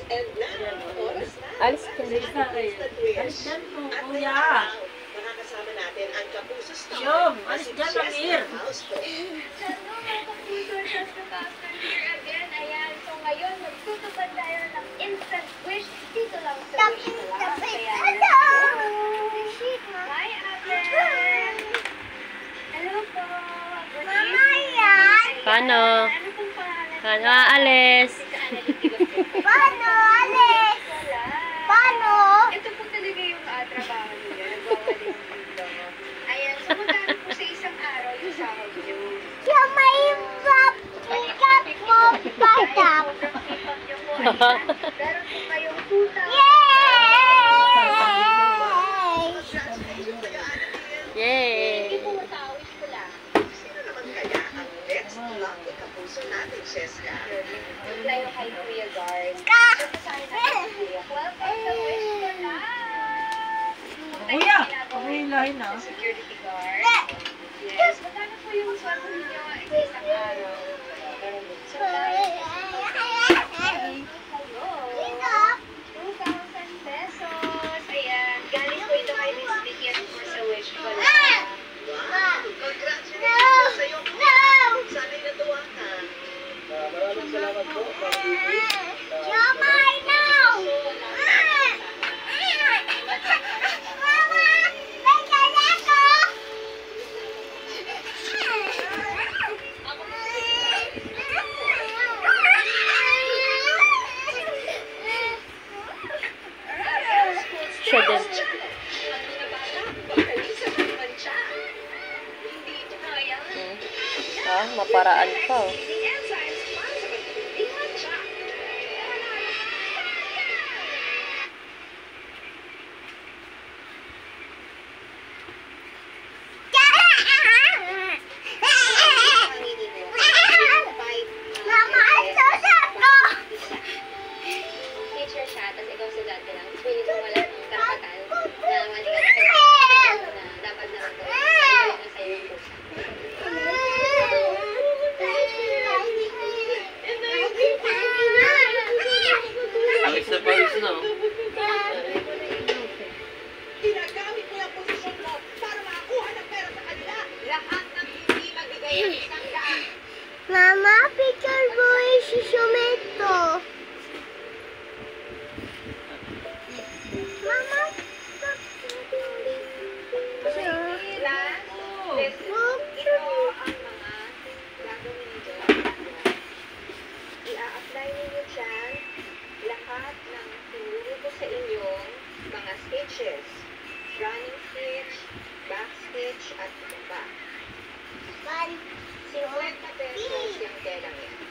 And now, oras na. Alis ka na. Alis dyan po, kuya. Makakasama natin ang Kapuso Star. Yum, alis dyan, Amir. Hello mga kapuso, just the Pastor here again. Ayan, so ngayon magtutupad tayo ng instant wish dito lang sa Wish Club. Kaya hi, Ate! Hello po! Good evening! Paano? Ano pong pangalan? Paano aalis? Paano alis? Paano? Ito po talaga yung trabaho niyo. Nagwawalin dito. Ayan, so magkano po sa isang araw yung sahod niyo? Siya may ikat mo patak. Meron po kayong 2,000. Yay! Hindi po matawis ko lang. Sino naman kaya ang next lucky Kapuso natin, Cheska? Tayo kay Kuya Guard. So, kasahin natin si Kuya. Welcome sa Wish Club! Kuya, pahilahin na. Security guard. Yes. Magkano po yung sweldo ninyo sa isang araw? So, guys, 2,000 pesos. Ayan. Galing po ito kay Miss Vicky at po sa Wish Club. Wow! Congratulations sa iyo! Sana'y natuwa ka. Maraming salamat po. Siya din. Maparaan pa. Oh. Teacher siya, tapos ikaw sa dati lang. Tapos pilit mo wala ng karapatan na maligat na dapat na ito. Wala na sa'yo yung pusa. Alex na Paris na. Ginagamit mo yung posisyon mo para makakuha ng pera sa kanila. Lahat ng hindi magbigay ng isang daan. Mama, picture boy si Sumeto. Mama, Ito ang mga gagawin nyo. I-a-apply ninyo dyan lahat ng tinuro ko sa inyong mga stitches. Running stitch, back stitch, at iba pa. 50 pesos yung telang yan.